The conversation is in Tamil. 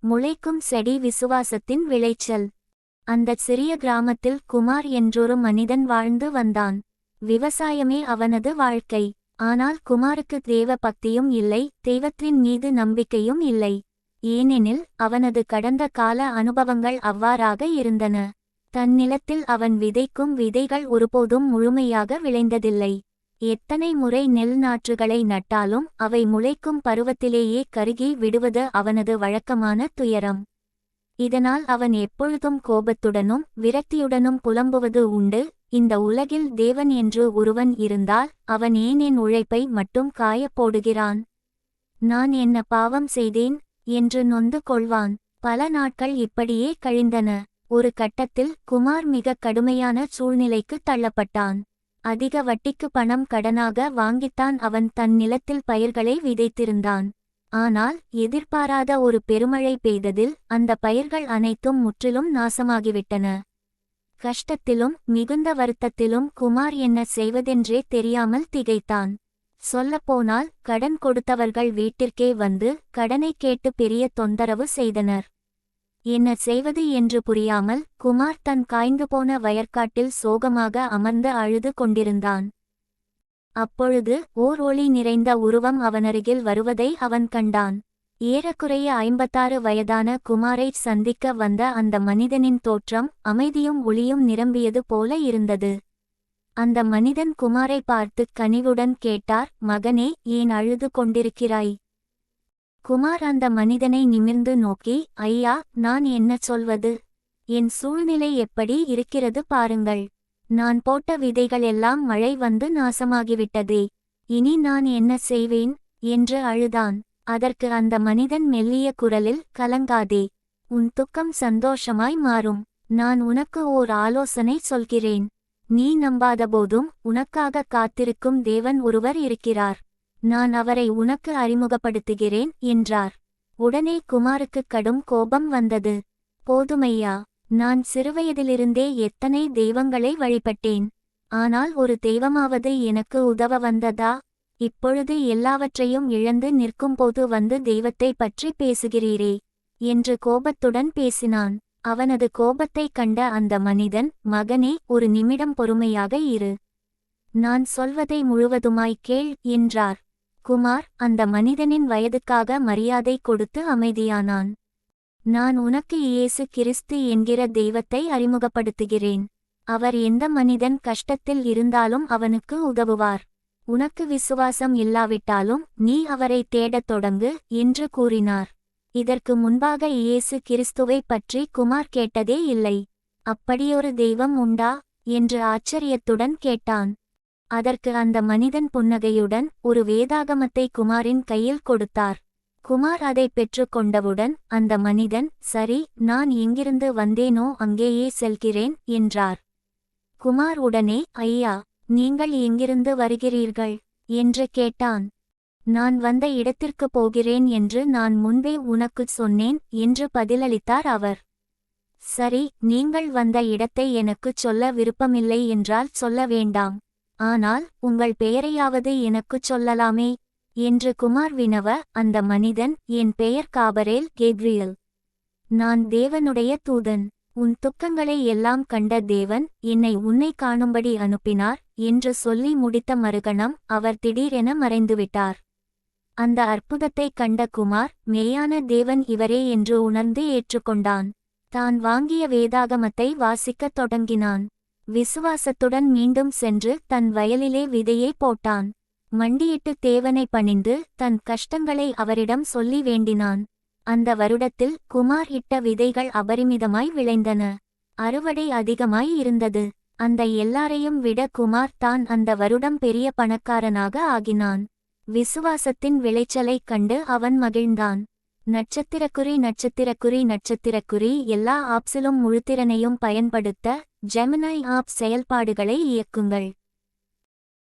முளைக்கும் செடி விசுவாசத்தின் விளைச்சல். அந்தச் சிறிய கிராமத்தில் குமார் என்றொரு மனிதன் வாழ்ந்து வந்தான். விவசாயமே அவனது வாழ்க்கை. ஆனால் குமாருக்கு தேவ பக்தியும் இல்லை, தெய்வத்தின் மீது நம்பிக்கையும் இல்லை. ஏனெனில் அவனது கடந்த கால அனுபவங்கள் அவ்வாறாக இருந்தன. தன் நிலத்தில் அவன் விதைக்கும் விதைகள் ஒருபோதும் முழுமையாக விளைந்ததில்லை. எத்தனை முறை நெல் நாற்றுகளை நட்டாலும் அவை முளைக்கும் பருவத்திலேயே கருகி விடுவது அவனது வழக்கமான துயரம். இதனால் அவன் எப்பொழுதும் கோபத்துடனும் விரக்தியுடனும் புலம்புவது உண்டு. இந்த உலகில் தேவன் என்று ஒருவன் இருந்தால் அவன் ஏன் என் உழைப்பை மட்டும் காயப்போடுகிறான்? நான் என்ன பாவம் செய்தேன் என்று நொந்து கொள்வான். பல நாட்கள் இப்படியே கழிந்தன. ஒரு கட்டத்தில் குமார் மிக கடுமையான சூழ்நிலைக்கு தள்ளப்பட்டான். அதிக வட்டிக்கு பணம் கடனாக வாங்கித்தான் அவன் தன் நிலத்தில் பயிர்களை விதைத்திருந்தான். ஆனால் எதிர்பாராத ஒரு பெருமழை பெய்ததில் அந்த பயிர்கள் அனைத்தும் முற்றிலும் நாசமாகிவிட்டன. கஷ்டத்திலும் மிகுந்த வருத்தத்திலும் குமார் என்ன செய்வதென்றே தெரியாமல் திகைத்தான். சொல்லப்போனால் கடன் கொடுத்தவர்கள் வீட்டிற்கே வந்து கடனை கேட்டு பெரிய தொந்தரவு செய்தனர். என்ன செய்வது என்று புரியாமல் குமார் தன் காய்ந்து போன வயற்காட்டில் சோகமாக அமர்ந்து அழுது கொண்டிருந்தான். அப்பொழுது ஓர் ஒளி நிறைந்த உருவம் அவனருகில் வருவதை அவன் கண்டான். ஏறக்குறைய 56 வயதான குமாரைச் சந்திக்க வந்த அந்த மனிதனின் தோற்றம் அமைதியும் ஒளியும் நிரம்பியது போல இருந்தது. அந்த மனிதன் குமாரை பார்த்து கனிவுடன் கேட்டார், மகனே, ஏன் அழுது கொண்டிருக்கிறாய்? குமார் அந்த மனிதனை நிமிர்ந்து நோக்கி, ஐயா, நான் என்ன சொல்வது? என் சூழ்நிலை எப்படி இருக்கிறது பாருங்கள். நான் போட்ட விதைகள் எல்லாம் மழை வந்து நாசமாகிவிட்டதே. இனி நான் என்ன செய்வேன் என்று அழுதான். அதற்கு அந்த மனிதன் மெல்லிய குரலில், கலங்காதே, உன் துக்கம் சந்தோஷமாய் மாறும். நான் உனக்கு ஓர் ஆலோசனை சொல்கிறேன். நீ நம்பாதபோதும் உனக்காக காத்திருக்கும் தேவன் ஒருவர் இருக்கிறார். நான் அவரை உனக்கு அறிமுகப்படுத்துகிறேன் என்றார். உடனே குமாருக்கு கடும் கோபம் வந்தது. போதுமையா, நான் சிறுவயதிலிருந்தே எத்தனை தெய்வங்களை வழிபட்டேன். ஆனால் ஒரு தெய்வமாவது எனக்கு உதவ வந்ததா? இப்பொழுது எல்லாவற்றையும் இழந்து நிற்கும்போது வந்து தெய்வத்தை பற்றி பேசுகிறீரே என்று கோபத்துடன் பேசினான். அவனது கோபத்தை கண்ட அந்த மனிதன், மகனே, ஒரு நிமிடம் பொறுமையாக இரு. நான் சொல்வதை முழுவதுமாய் கேள் என்றார். குமார் அந்த மனிதனின் வயதுக்காக மரியாதை கொடுத்து அமைதியானான். நான் உனக்கு இயேசு கிறிஸ்து என்கிற தெய்வத்தை அறிமுகப்படுத்துகிறேன். அவர் எந்த மனிதன் கஷ்டத்தில் இருந்தாலும் அவனுக்கு உதவுவார். உனக்கு விசுவாசம் இல்லாவிட்டாலும் நீ அவரை தேடத் தொடங்கு என்று கூறினார். இதற்கு முன்பாக இயேசு கிறிஸ்துவை பற்றி குமார் கேட்டதே இல்லை. அப்படியொரு தெய்வம் உண்டா என்று ஆச்சரியத்துடன் கேட்டான். அதற்கு அந்த மனிதன் புன்னகையுடன் ஒரு வேதாகமத்தை குமாரின் கையில் கொடுத்தார். குமார் அதை பெற்றுக்கொண்டவுடன் அந்த மனிதன், சரி, நான் எங்கிருந்து வந்தேனோ அங்கேயே செல்கிறேன் என்றார். குமார் உடனே, ஐயா, நீங்கள் எங்கிருந்து வருகிறீர்கள் என்று கேட்டான். நான் வந்த இடத்திற்கு போகிறேன் என்று நான் முன்பே உனக்குச் சொன்னேன் என்று பதிலளித்தார் அவர். சரி, நீங்கள் வந்த இடத்தை எனக்குச் சொல்ல விருப்பமில்லை என்றால் சொல்ல வேண்டாம். ஆனால் உங்கள் பெயரையாவது எனக்குச் சொல்லலாமே என்று குமார் வினவ, அந்த மனிதன், என் பெயர் காபரேல் கேப்ரியல். நான் தேவனுடைய தூதன். உன் துக்கங்களை எல்லாம் கண்ட தேவன் என்னை உன்னை காணும்படி அனுப்பினார் என்று சொல்லி முடித்த மறுகணம் அவர் திடீரென மறைந்துவிட்டார். அந்த அற்புதத்தை கண்ட குமார், மெய்யான தேவன் இவரே என்று உணர்ந்து ஏற்றுக்கொண்டான். தான் வாங்கிய வேதாகமத்தை வாசிக்கத் தொடங்கினான். விசுவாசத்துடன் மீண்டும் சென்று தன் வயலிலே விதையை போட்டான். மண்டியிட்டு தேவனை பணிந்து தன் கஷ்டங்களை அவரிடம் சொல்லி வேண்டினான். அந்த வருடத்தில் குமார் இட்ட விதைகள் அபரிமிதமாய் விளைந்தன. அறுவடை அதிகமாய் இருந்தது. அந்த எல்லாரையும் விட குமார் தான் அந்த வருடம் பெரிய பணக்காரனாக ஆகினான். விசுவாசத்தின் விளைச்சலைக் கண்டு அவன் மகிழ்ந்தான். நட்சத்திரக்குறி நட்சத்திரக்குறி நட்சத்திரக்குறி எல்லா ஆப்ஸிலும் முழுத்திறனையும் பயன்படுத்த ஜெமினி ஆப் செயல்பாடுகளை இயக்குங்கள்.